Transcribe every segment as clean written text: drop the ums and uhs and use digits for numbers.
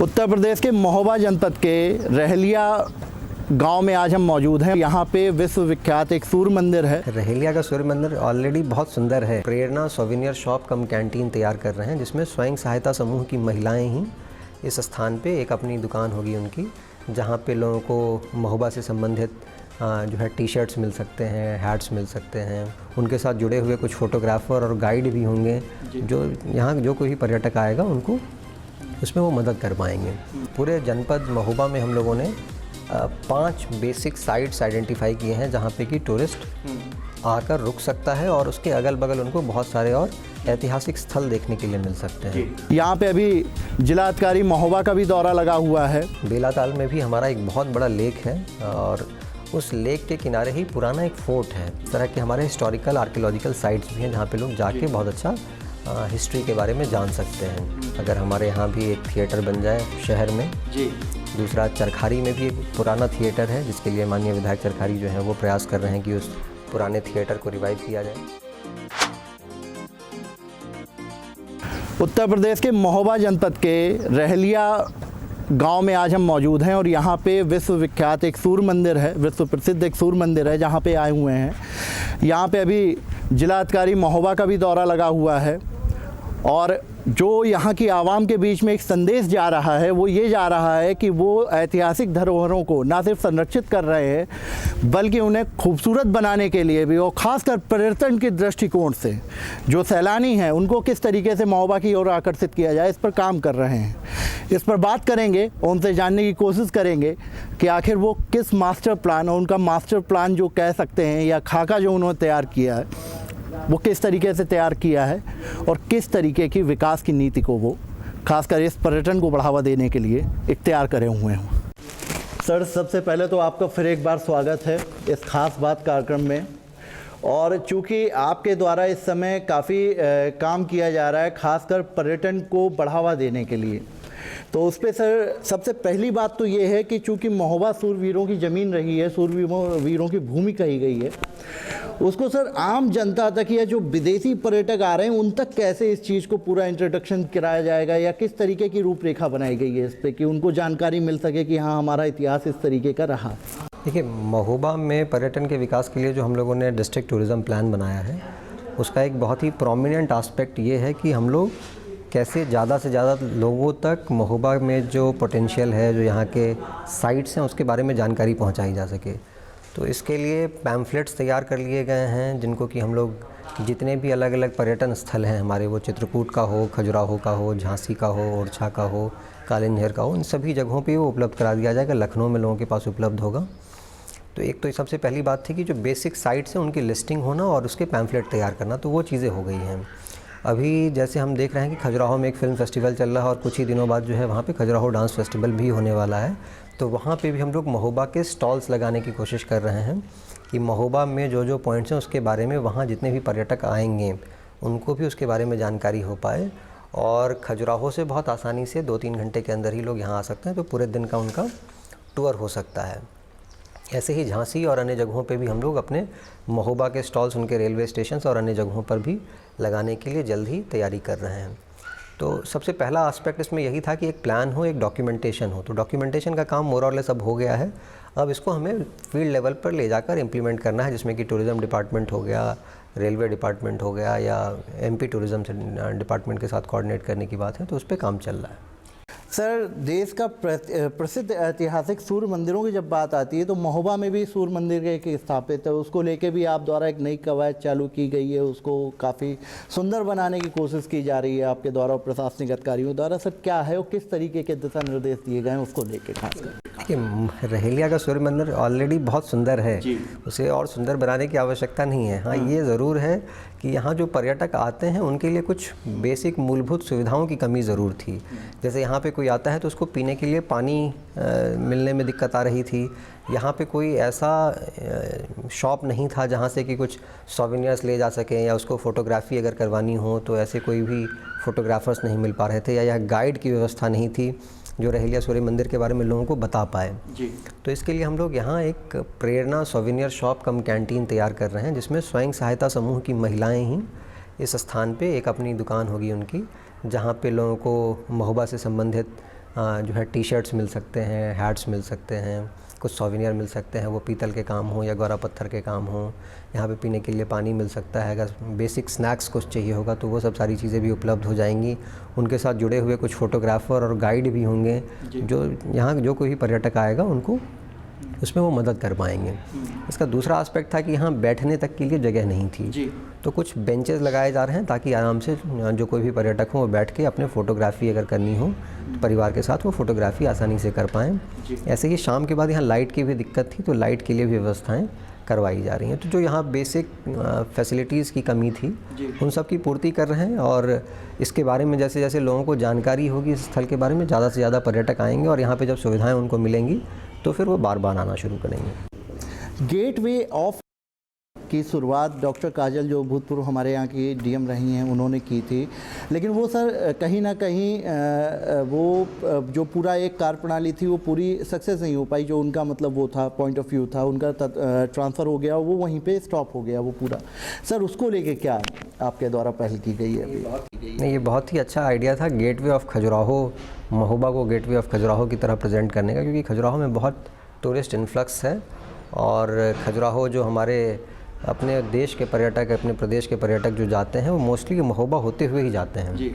उत्तर प्रदेश के महोबा जनपद के रहलिया गांव में आज हम मौजूद हैं। यहाँ पे विश्व विख्यात एक सूर्य मंदिर है। रहलिया का सूर्य मंदिर ऑलरेडी बहुत सुंदर है। प्रेरणा सोवेनियर शॉप कम कैंटीन तैयार कर रहे हैं, जिसमें स्वयं सहायता समूह की महिलाएं ही इस स्थान पे एक अपनी दुकान होगी उनकी, जहाँ पे लोगों को महोबा से संबंधित जो है टी शर्ट्स मिल सकते हैं, हैट्स मिल सकते हैं। उनके साथ जुड़े हुए कुछ फोटोग्राफर और गाइड भी होंगे, जो यहाँ जो कोई पर्यटक आएगा उनको उसमें वो मदद कर पाएंगे। पूरे जनपद महोबा में हम लोगों ने 5 बेसिक साइट्स आइडेंटिफाई किए हैं, जहाँ पे कि टूरिस्ट आकर रुक सकता है और उसके अगल बगल उनको बहुत सारे और ऐतिहासिक स्थल देखने के लिए मिल सकते हैं। यहाँ पे अभी जिलाधिकारी महोबा का भी दौरा लगा हुआ है। बेलाताल में भी हमारा एक बहुत बड़ा लेक है और उस लेक के किनारे ही पुराना एक फोर्ट है। इस तरह के हमारे हिस्टोरिकल आर्कियोलॉजिकल साइट्स भी हैं, जहाँ पे लोग जाके बहुत अच्छा हिस्ट्री के बारे में जान सकते हैं। अगर हमारे यहाँ भी एक थिएटर बन जाए शहर में जी। दूसरा चरखारी में भी एक पुराना थिएटर है, जिसके लिए माननीय विधायक चरखारी जो है वो प्रयास कर रहे हैं कि उस पुराने थिएटर को रिवाइव किया जाए। उत्तर प्रदेश के महोबा जनपद के रहलिया गांव में आज हम मौजूद हैं और यहाँ पे विश्व विख्यात एक सूर्य मंदिर है, विश्व प्रसिद्ध एक सूर्य मंदिर है, जहाँ पे आए हुए हैं। यहाँ पे अभी जिलाधिकारी महोबा का भी दौरा लगा हुआ है और जो यहाँ की आवाम के बीच में एक संदेश जा रहा है वो ये जा रहा है कि वो ऐतिहासिक धरोहरों को ना सिर्फ संरक्षित कर रहे हैं, बल्कि उन्हें खूबसूरत बनाने के लिए भी, और ख़ासकर पर्यटन के दृष्टिकोण से जो सैलानी हैं उनको किस तरीके से महोबा की ओर आकर्षित किया जाए, इस पर काम कर रहे हैं। इस पर बात करेंगे, उनसे जानने की कोशिश करेंगे कि आखिर वो किस मास्टर प्लान, और उनका मास्टर प्लान जो कह सकते हैं या खाका जो उन्होंने तैयार किया है वो किस तरीके से तैयार किया है और किस तरीके की विकास की नीति को वो खासकर इस पर्यटन को बढ़ावा देने के लिए इख्तियार करे हुए हैं। सर, सबसे पहले तो आपका फिर एक बार स्वागत है इस खास बात कार्यक्रम में। और चूँकि आपके द्वारा इस समय काफ़ी काम किया जा रहा है खासकर पर्यटन को बढ़ावा देने के लिए, तो उस पर सर सबसे पहली बात तो ये है कि चूँकि महोबा सूरवीरों की ज़मीन रही है, सूरवीरों की भूमि कही गई है, उसको सर आम जनता तक या जो विदेशी पर्यटक आ रहे हैं उन तक कैसे इस चीज़ को पूरा इंट्रोडक्शन कराया जाएगा, या किस तरीके की रूपरेखा बनाई गई है इस पर कि उनको जानकारी मिल सके कि हाँ हमारा इतिहास इस तरीके का रहा। देखिए, महोबा में पर्यटन के विकास के लिए जो हम लोगों ने डिस्ट्रिक्ट टूरिज़्म प्लान बनाया है, उसका एक बहुत ही प्रोमिनेंट आस्पेक्ट ये है कि हम लोग कैसे ज़्यादा से ज़्यादा लोगों तक महोबा में जो पोटेंशियल है, जो यहाँ के साइट्स हैं, उसके बारे में जानकारी पहुँचाई जा सके। तो इसके लिए पैम्फलेट्स तैयार कर लिए गए हैं, जिनको कि हम लोग जितने भी अलग अलग पर्यटन स्थल हैं हमारे, वो चित्रकूट का हो, खजुराहो का हो, झांसी का हो, ओरछा का हो, कालिंजर का हो, इन सभी जगहों पे वो उपलब्ध करा दिया जाएगा। लखनऊ में लोगों के पास उपलब्ध होगा। तो एक तो सबसे पहली बात थी कि जो बेसिक साइट्स हैं उनकी लिस्टिंग होना और उसके पैम्फलेट तैयार करना, तो वो चीज़ें हो गई हैं। अभी जैसे हम देख रहे हैं कि खजुराहो में एक फ़िल्म फेस्टिवल चल रहा है और कुछ ही दिनों बाद जो है वहाँ पे खजुराहो डांस फेस्टिवल भी होने वाला है। तो वहाँ पे भी हम लोग महोबा के स्टॉल्स लगाने की कोशिश कर रहे हैं कि महोबा में जो जो पॉइंट्स हैं उसके बारे में वहाँ जितने भी पर्यटक आएंगे उनको भी उसके बारे में जानकारी हो पाए। और खजुराहो से बहुत आसानी से 2-3 घंटे के अंदर ही लोग यहाँ आ सकते हैं, तो पूरे दिन का उनका टूर हो सकता है। ऐसे ही झांसी और अन्य जगहों पे भी हम लोग अपने महोबा के स्टॉल्स उनके रेलवे स्टेशन और अन्य जगहों पर भी लगाने के लिए जल्द ही तैयारी कर रहे हैं। तो सबसे पहला एस्पेक्ट इसमें यही था कि एक प्लान हो, एक डॉक्यूमेंटेशन हो। तो डॉक्यूमेंटेशन का काम मोर और लेस अब हो गया है। अब इसको हमें फील्ड लेवल पर ले जाकर इम्प्लीमेंट करना है, जिसमें कि टूरिज़्म डिपार्टमेंट हो गया, रेलवे डिपार्टमेंट हो गया, या MP टूरिज़्म से डिपार्टमेंट के साथ कोऑर्डिनेट करने की बात है। तो उस पर काम चल रहा है। सर, देश का प्रसिद्ध ऐतिहासिक सूर्य मंदिरों की जब बात आती है तो महोबा में भी सूर्य मंदिर एक स्थापित है, उसको लेके भी आप द्वारा एक नई कवायद चालू की गई है, उसको काफ़ी सुंदर बनाने की कोशिश की जा रही है आपके द्वारा, प्रशासनिक अधिकारियों द्वारा। सर, क्या है और किस तरीके के दिशा निर्देश दिए गए हैं उसको लेके खासकर? देखिए, रहलिया का सूर्य मंदिर ऑलरेडी बहुत सुंदर है, उसे और सुंदर बनाने की आवश्यकता नहीं है। हाँ, ये ज़रूर है कि यहाँ जो पर्यटक आते हैं उनके लिए कुछ बेसिक मूलभूत सुविधाओं की कमी ज़रूर थी। जैसे यहाँ पे कोई आता है तो उसको पीने के लिए पानी मिलने में दिक्कत आ रही थी। यहाँ पे कोई ऐसा शॉप नहीं था जहाँ से कि कुछ सोवेनियर्स ले जा सकें, या उसको फ़ोटोग्राफ़ी अगर करवानी हो तो ऐसे कोई भी फ़ोटोग्राफ़र्स नहीं मिल पा रहे थे, या यह गाइड की व्यवस्था नहीं थी जो रहलिया सूर्य मंदिर के बारे में लोगों को बता पाए जी। तो इसके लिए हम लोग यहाँ एक प्रेरणा सोवेनियर शॉप कम कैंटीन तैयार कर रहे हैं, जिसमें स्वयं सहायता समूह की महिलाएं ही इस स्थान पे एक अपनी दुकान होगी उनकी, जहाँ पे लोगों को महोबा से संबंधित जो है टी शर्ट्स मिल सकते हैं, हैट्स मिल सकते हैं, कुछ सोवेनियर मिल सकते हैं, वो पीतल के काम हो या गौरा पत्थर के काम हो। यहाँ पे पीने के लिए पानी मिल सकता है, अगर बेसिक स्नैक्स कुछ चाहिए होगा तो वो सब सारी चीज़ें भी उपलब्ध हो जाएंगी। उनके साथ जुड़े हुए कुछ फ़ोटोग्राफ़र और गाइड भी होंगे जो यहाँ जो कोई भी पर्यटक आएगा उनको उसमें वो मदद कर पाएंगे। इसका दूसरा एस्पेक्ट था कि यहाँ बैठने तक के लिए जगह नहीं थी, तो कुछ बेंचेस लगाए जा रहे हैं ताकि आराम से जो कोई भी पर्यटक हो वो बैठ के अपने फ़ोटोग्राफ़ी अगर करनी हो तो परिवार के साथ वो फ़ोटोग्राफ़ी आसानी से कर पाएँ। ऐसे ही शाम के बाद यहाँ लाइट की भी दिक्कत थी, तो लाइट के लिए भी व्यवस्थाएँ करवाई जा रही हैं। तो जो यहाँ बेसिक फैसिलिटीज़ की कमी थी उन सब की पूर्ति कर रहे हैं, और इसके बारे में जैसे जैसे लोगों को जानकारी होगी इस स्थल के बारे में, ज़्यादा से ज़्यादा पर्यटक आएंगे और यहाँ पे जब सुविधाएं उनको मिलेंगी तो फिर वो बार बार आना शुरू करेंगे। गेटवे ऑफ की शुरुआत डॉक्टर काजल जो भूतपूर्व हमारे यहाँ की डीएम रही हैं उन्होंने की थी, लेकिन वो सर कहीं ना कहीं वो जो पूरा एक कार्यप्रणाली थी वो पूरी सक्सेस नहीं हो पाई। जो उनका मतलब वो था, पॉइंट ऑफ व्यू था, उनका ट्रांसफ़र हो गया, वो वहीं पे स्टॉप हो गया वो पूरा। सर उसको लेके क्या आपके द्वारा पहल की गई है अभी? नहीं, ये बहुत ही अच्छा आइडिया था गेटवे ऑफ खजुराहो, महोबा को गेटवे ऑफ खजुराहो की तरह प्रेजेंट करने का, क्योंकि खजुराहो में बहुत टूरिस्ट इन्फ्लक्स है और खजुराहो जो हमारे अपने देश के पर्यटक, अपने प्रदेश के पर्यटक जो जाते हैं वो मोस्टली महोबा होते हुए ही जाते हैं जी।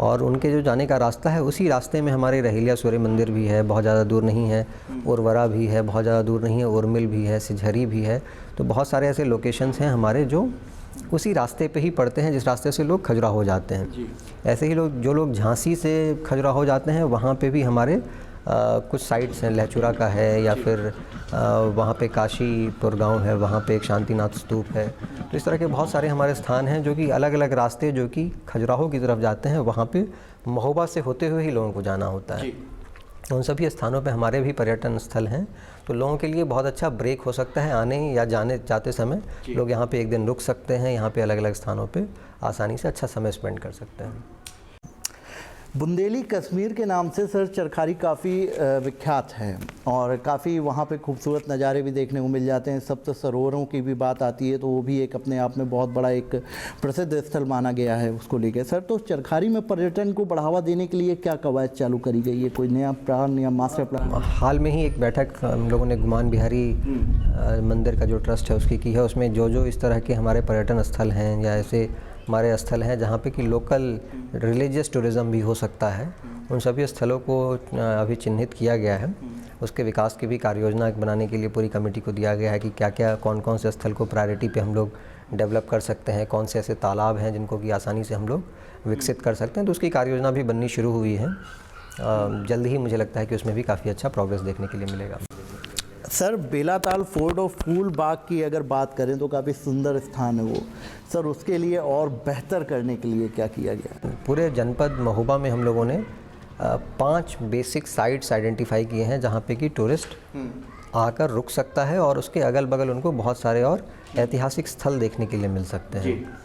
और उनके जो जाने का रास्ता है उसी रास्ते में हमारे रहेलिया सूर्य मंदिर भी है, बहुत ज़्यादा दूर नहीं है, उर्वरा भी है, बहुत ज़्यादा दूर नहीं है, उर्मिल भी है, सिझरी भी है। तो बहुत सारे ऐसे लोकेशंस हैं हमारे जो उसी रास्ते पे ही पड़ते हैं जिस रास्ते से लोग खजुराहो जाते हैं। ऐसे ही जो लोग झांसी से खजुराहो जाते हैं वहाँ पे भी हमारे कुछ साइट्स हैं, लहचुरा का है या फिर वहाँ पे काशीपुर गांव है, वहाँ पे एक शांतिनाथ स्तूप है। तो इस तरह के बहुत सारे हमारे स्थान हैं जो कि अलग अलग रास्ते जो कि खजुराहो की तरफ जाते हैं, वहाँ पे महोबा से होते हुए ही लोगों को जाना होता है। उन सभी स्थानों पे हमारे भी पर्यटन स्थल हैं, तो लोगों के लिए बहुत अच्छा ब्रेक हो सकता है आने या जाते समय। लोग यहाँ पे एक दिन रुक सकते हैं, यहाँ पे अलग अलग स्थानों पे आसानी से अच्छा समय स्पेंड कर सकते हैं। बुंदेली कश्मीर के नाम से सर चरखारी काफ़ी विख्यात है और काफ़ी वहाँ पे खूबसूरत नज़ारे भी देखने को मिल जाते हैं। सप्त सरोवरों की भी बात आती है तो वो भी एक अपने आप में बहुत बड़ा एक प्रसिद्ध स्थल माना गया है उसको लेकर। सर तो चरखारी में पर्यटन को बढ़ावा देने के लिए क्या कवायद चालू करी गई है, कोई नया प्लान या मास्टर प्लान? हाल में ही एक बैठक हम लोगों ने गुमान बिहारी मंदिर का जो ट्रस्ट है उसकी की है। उसमें जो इस तरह के हमारे पर्यटन स्थल हैं या ऐसे हमारे स्थल हैं जहाँ पे कि लोकल रिलीजियस टूरिज़्म भी हो सकता है, उन सभी स्थलों को अभी चिन्हित किया गया है। उसके विकास की भी कार्य योजना बनाने के लिए पूरी कमेटी को दिया गया है कि क्या क्या कौन कौन से स्थल को प्रायोरिटी पे हम लोग डेवलप कर सकते हैं, कौन से ऐसे तालाब हैं जिनको कि आसानी से हम लोग विकसित कर सकते हैं। तो उसकी कार्य योजना भी बननी शुरू हुई है। जल्द ही मुझे लगता है कि उसमें भी काफ़ी अच्छा प्रोग्रेस देखने के लिए मिलेगा। सर बेलाताल फोर्ट और फूल बाग की अगर बात करें तो काफ़ी सुंदर स्थान है वो। सर उसके लिए और बेहतर करने के लिए क्या किया गया? पूरे जनपद महोबा में हम लोगों ने 5 बेसिक साइट्स आइडेंटिफाई किए हैं जहाँ पे कि टूरिस्ट आकर रुक सकता है और उसके अगल बगल उनको बहुत सारे और ऐतिहासिक स्थल देखने के लिए मिल सकते हैं।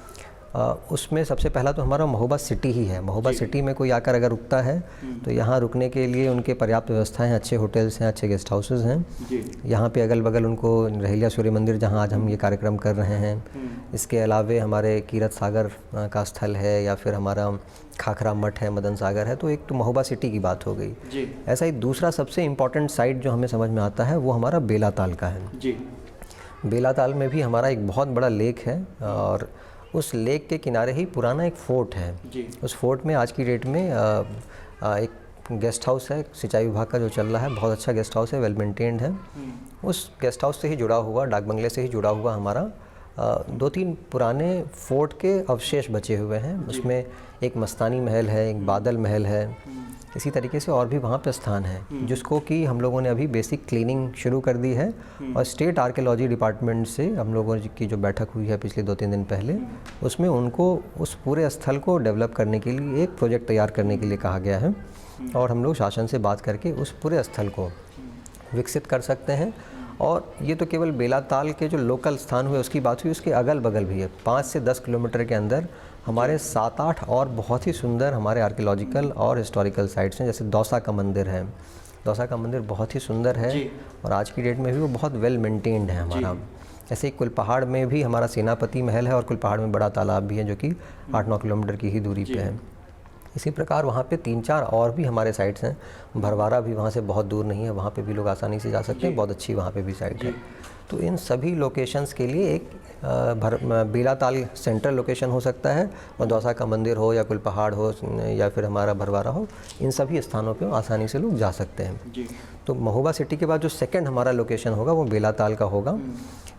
उसमें सबसे पहला तो हमारा महोबा सिटी ही है। महोबा सिटी में कोई आकर अगर रुकता है तो यहाँ रुकने के लिए उनके पर्याप्त व्यवस्थाएं हैं, अच्छे होटल्स हैं, अच्छे गेस्ट हाउसेस हैं। यहाँ पे अगल बगल उनको रहेलिया सूर्य मंदिर जहाँ आज हम ये कार्यक्रम कर रहे हैं, इसके अलावे हमारे कीरत सागर का स्थल है या फिर हमारा खाखरा मठ है, मदन सागर है। तो एक तो महोबा सिटी की बात हो गई। ऐसा ही दूसरा सबसे इम्पॉर्टेंट साइट जो हमें समझ में आता है वो हमारा बेलाताल का है। बेलाताल में भी हमारा एक बहुत बड़ा लेक है और उस लेक के किनारे ही पुराना एक फ़ोर्ट है। उस फोर्ट में आज की डेट में एक गेस्ट हाउस है, सिंचाई विभाग का जो चल रहा है, बहुत अच्छा गेस्ट हाउस है, वेल मेंटेन्ड है। उस गेस्ट हाउस से ही जुड़ा हुआ, डाक बंगले से ही जुड़ा हुआ हमारा 2-3 पुराने फोर्ट के अवशेष बचे हुए हैं। उसमें एक मस्तानी महल है, एक बादल महल है, इसी तरीके से और भी वहाँ पे स्थान है जिसको कि हम लोगों ने अभी बेसिक क्लीनिंग शुरू कर दी है। और स्टेट आर्कियोलॉजी डिपार्टमेंट से हम लोगों की जो बैठक हुई है पिछले 2-3 दिन पहले, उसमें उनको उस पूरे स्थल को डेवलप करने के लिए एक प्रोजेक्ट तैयार करने के लिए कहा गया है और हम लोग शासन से बात करके उस पूरे स्थल को विकसित कर सकते हैं। और ये तो केवल बेलाताल के जो लोकल स्थान हुए उसकी बात हुई, उसके अगल बगल भी है 5 से 10 किलोमीटर के अंदर हमारे 7-8 और बहुत ही सुंदर हमारे आर्कियोलॉजिकल और हिस्टोरिकल साइट्स हैं। जैसे दौसा का मंदिर है, दौसा का मंदिर बहुत ही सुंदर है और आज की डेट में भी वो बहुत वेल मेंटेन्ड है हमारा। ऐसे ही कुलपहाड़ में भी हमारा सेनापति महल है और कुलपहाड़ में बड़ा तालाब भी है जो कि 8-9 किलोमीटर की ही दूरी पे है। इसी प्रकार वहाँ पे 3-4 और भी हमारे साइट्स हैं। भरवारा भी वहाँ से बहुत दूर नहीं है, वहाँ पे भी लोग आसानी से जा सकते हैं, बहुत अच्छी वहाँ पे भी साइट है। तो इन सभी लोकेशंस के लिए एक बेलाताल सेंट्रल लोकेशन हो सकता है, और दौसा का मंदिर हो या कुल पहाड़ हो या फिर हमारा भरवारा हो, इन सभी स्थानों पे आसानी से लोग जा सकते हैं जी। तो महोबा सिटी के बाद जो सेकंड हमारा लोकेशन होगा वो बेलाताल का होगा।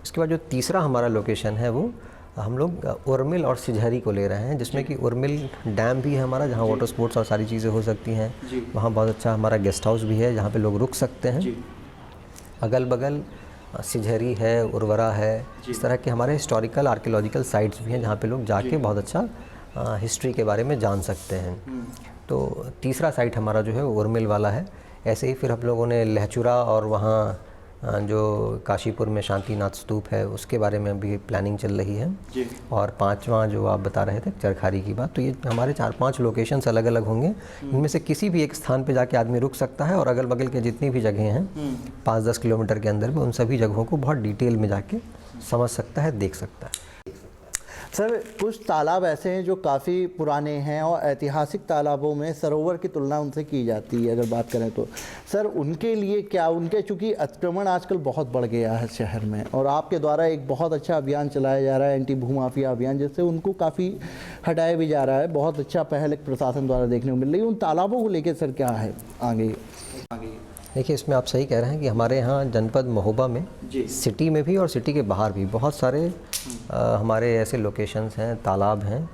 इसके बाद जो तीसरा हमारा लोकेशन है वो हम लोग उर्मिल और सिझरी को ले रहे हैं, जिसमें कि उर्मिल डैम भी है हमारा, जहाँ वाटर स्पोर्ट्स और सारी चीज़ें हो सकती हैं। वहाँ बहुत अच्छा हमारा गेस्ट हाउस भी है जहाँ पे लोग रुक सकते हैं। अगल बगल सिझरी है, उर्वरा है, इस तरह के हमारे हिस्टोरिकल आर्कियोलॉजिकल साइट्स भी हैं जहाँ पे लोग जाके बहुत अच्छा हिस्ट्री के बारे में जान सकते हैं। तो तीसरा साइट हमारा जो है उर्मिल वाला है। ऐसे ही फिर हम लोगों ने लहचुरा और वहाँ जो काशीपुर में शांतिनाथ स्तूप है उसके बारे में भी प्लानिंग चल रही है जी। और पांचवा जो आप बता रहे थे चरखारी की बात, तो ये हमारे 4-5 लोकेशंस अलग अलग होंगे। इनमें से किसी भी एक स्थान पे जाके आदमी रुक सकता है, और अगल बगल के जितनी भी जगह हैं 5-10 किलोमीटर के अंदर में, उन सभी जगहों को बहुत डिटेल में जाके समझ सकता है, देख सकता है। सर, कुछ तालाब ऐसे हैं जो काफ़ी पुराने हैं और ऐतिहासिक तालाबों में सरोवर की तुलना उनसे की जाती है अगर बात करें तो। सर, उनके लिए क्या, उनके चूँकि अतिक्रमण आजकल बहुत बढ़ गया है शहर में, और आपके द्वारा एक बहुत अच्छा अभियान चलाया जा रहा है, एंटी भूमाफिया अभियान, जिससे उनको काफ़ी हटाया भी जा रहा है। बहुत अच्छा पहल एक प्रशासन द्वारा देखने को मिल रही है। उन तालाबों को लेकर सर क्या है आगे? देखिए, इसमें आप सही कह रहे हैं कि हमारे यहाँ जनपद महोबा में सिटी में भी और सिटी के बाहर भी बहुत सारे हमारे ऐसे लोकेशंस हैं, तालाब हैं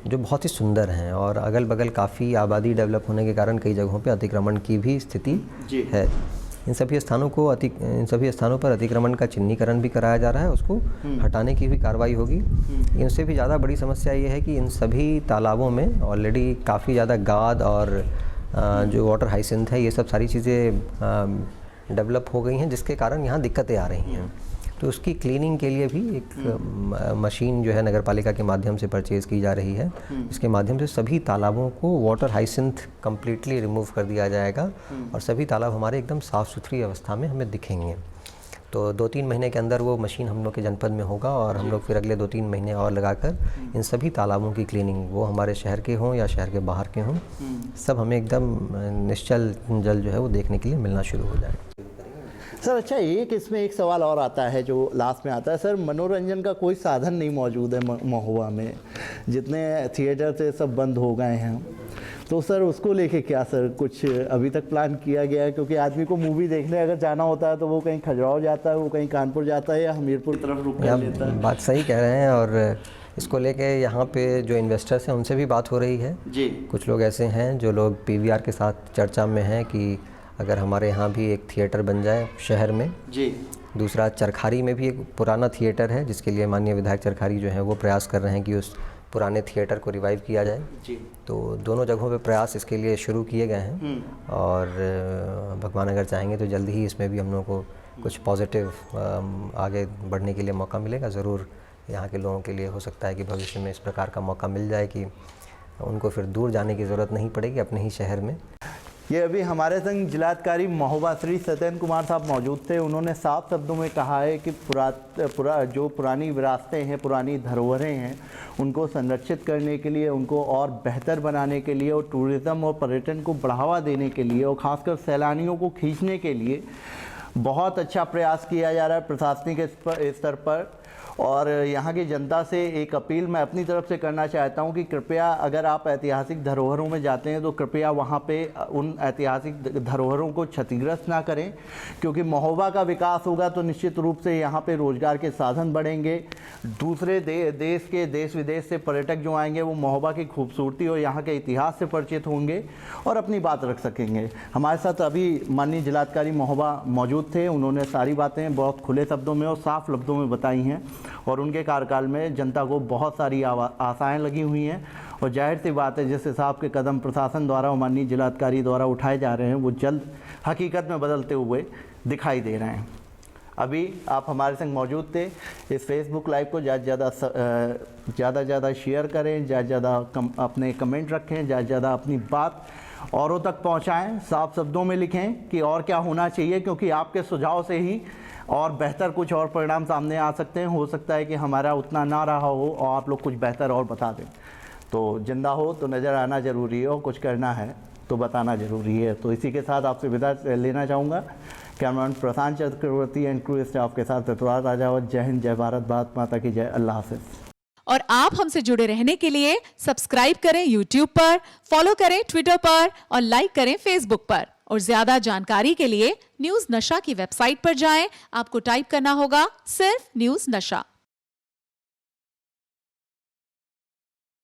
जो बहुत ही सुंदर हैं, और अगल बगल काफ़ी आबादी डेवलप होने के कारण कई जगहों पे अतिक्रमण की भी स्थिति है। इन सभी स्थानों पर अतिक्रमण का चिन्हीकरण भी कराया जा रहा है, उसको हटाने की भी कार्रवाई होगी। इनसे भी ज़्यादा बड़ी समस्या ये है कि इन सभी तालाबों में ऑलरेडी काफ़ी ज़्यादा गाद और जो वाटर हाइसिंथ है, ये सब सारी चीज़ें डेवलप हो गई हैं, जिसके कारण यहाँ दिक्कतें आ रही हैं। तो उसकी क्लीनिंग के लिए भी एक मशीन जो है नगर पालिका के माध्यम से परचेज़ की जा रही है। इसके माध्यम से सभी तालाबों को वाटर हाइसिंथ कम्प्लीटली रिमूव कर दिया जाएगा, और सभी तालाब हमारे एकदम साफ़ सुथरी अवस्था में हमें दिखेंगे। तो 2-3 महीने के अंदर वो मशीन हम लोग के जनपद में होगा, और हम लोग फिर अगले 2-3 महीने और लगाकर इन सभी तालाबों की क्लीनिंग, वो हमारे शहर के हों या शहर के बाहर के हों, सब हमें एकदम निश्चल जल जो है वो देखने के लिए मिलना शुरू हो जाए। सर, अच्छा, इसमें एक सवाल और आता है जो लास्ट में आता है। सर, मनोरंजन का कोई साधन नहीं मौजूद है महोबा में, जितने थिएटर थे सब बंद हो गए हैं। तो सर, उसको लेके क्या सर कुछ अभी तक प्लान किया गया है? क्योंकि आदमी को मूवी देखने अगर जाना होता है तो वो कहीं खजुराहो जाता है, वो कहीं कानपुर जाता है या हमीरपुर तरफ रुक कर लेता है। बात सही कह रहे हैं, और इसको लेके यहाँ पे जो इन्वेस्टर्स हैं उनसे भी बात हो रही है जी। कुछ लोग ऐसे हैं जो लोग PVR के साथ चर्चा में हैं कि अगर हमारे यहाँ भी एक थिएटर बन जाए शहर में जी। दूसरा, चरखारी में भी एक पुराना थिएटर है, जिसके लिए माननीय विधायक चरखारी जो है वो प्रयास कर रहे हैं कि उस पुराने थिएटर को रिवाइव किया जाए जी। तो दोनों जगहों पे प्रयास इसके लिए शुरू किए गए हैं, और भगवान अगर चाहेंगे तो जल्दी ही इसमें भी हम लोगों को कुछ पॉजिटिव आगे बढ़ने के लिए मौका मिलेगा। ज़रूर यहाँ के लोगों के लिए हो सकता है कि भविष्य में इस प्रकार का मौका मिल जाए कि उनको फिर दूर जाने की ज़रूरत नहीं पड़ेगी, अपने ही शहर में। ये अभी हमारे संग जिलाधिकारी महोबा श्री सत्येंद्र कुमार साहब मौजूद थे। उन्होंने साफ शब्दों में कहा है कि जो पुरानी विरासतें हैं, पुरानी धरोहरें हैं, उनको संरक्षित करने के लिए, उनको और बेहतर बनाने के लिए, और टूरिज़्म और पर्यटन को बढ़ावा देने के लिए, और ख़ासकर सैलानियों को खींचने के लिए बहुत अच्छा प्रयास किया जा रहा है प्रशासनिक स्तर पर। और यहाँ की जनता से एक अपील मैं अपनी तरफ से करना चाहता हूँ कि कृपया अगर आप ऐतिहासिक धरोहरों में जाते हैं तो कृपया वहाँ पे उन ऐतिहासिक धरोहरों को क्षतिग्रस्त ना करें, क्योंकि महोबा का विकास होगा तो निश्चित रूप से यहाँ पे रोज़गार के साधन बढ़ेंगे। दूसरे देश विदेश से पर्यटक जो आएंगे वो महोबा की खूबसूरती और यहाँ के इतिहास से परिचित होंगे और अपनी बात रख सकेंगे। हमारे साथ अभी माननीय जिलाधिकारी महोबा मौजूद थे। उन्होंने सारी बातें बहुत खुले शब्दों में और साफ लफ्ज़ों में बताई हैं, और उनके कार्यकाल में जनता को बहुत सारी आशाएं लगी हुई हैं, और जाहिर सी बात है जिस हिसाब के कदम प्रशासन द्वारा और माननीय जिलाधिकारी द्वारा उठाए जा रहे हैं वो जल्द हकीकत में बदलते हुए दिखाई दे रहे हैं। अभी आप हमारे संग मौजूद थे। इस फेसबुक लाइव को ज़्यादा शेयर करें, ज़्यादा अपने कमेंट रखें, ज़्यादा अपनी बात औरों तक पहुँचाएँ, साफ शब्दों में लिखें कि और क्या होना चाहिए, क्योंकि आपके सुझाव से ही और बेहतर कुछ और परिणाम सामने आ सकते हैं। हो सकता है कि हमारा उतना ना रहा हो और आप लोग कुछ बेहतर और बता दें। तो जिंदा हो तो नज़र आना ज़रूरी है और कुछ करना है तो बताना ज़रूरी है। तो इसी के साथ आपसे विदा लेना चाहूँगा। Cameraman Prashant Chakraborty and crew staff के साथ ऋतुराज राजावत। जय हिंद, जय भारत, भारत माता की जय, अल्लाह हाफिज़। और आप हमसे जुड़े रहने के लिए सब्सक्राइब करें YouTube पर, फॉलो करें Twitter पर और लाइक करें Facebook पर। और ज्यादा जानकारी के लिए न्यूज़ नशा की वेबसाइट पर जाएं। आपको टाइप करना होगा सिर्फ न्यूज़ नशा।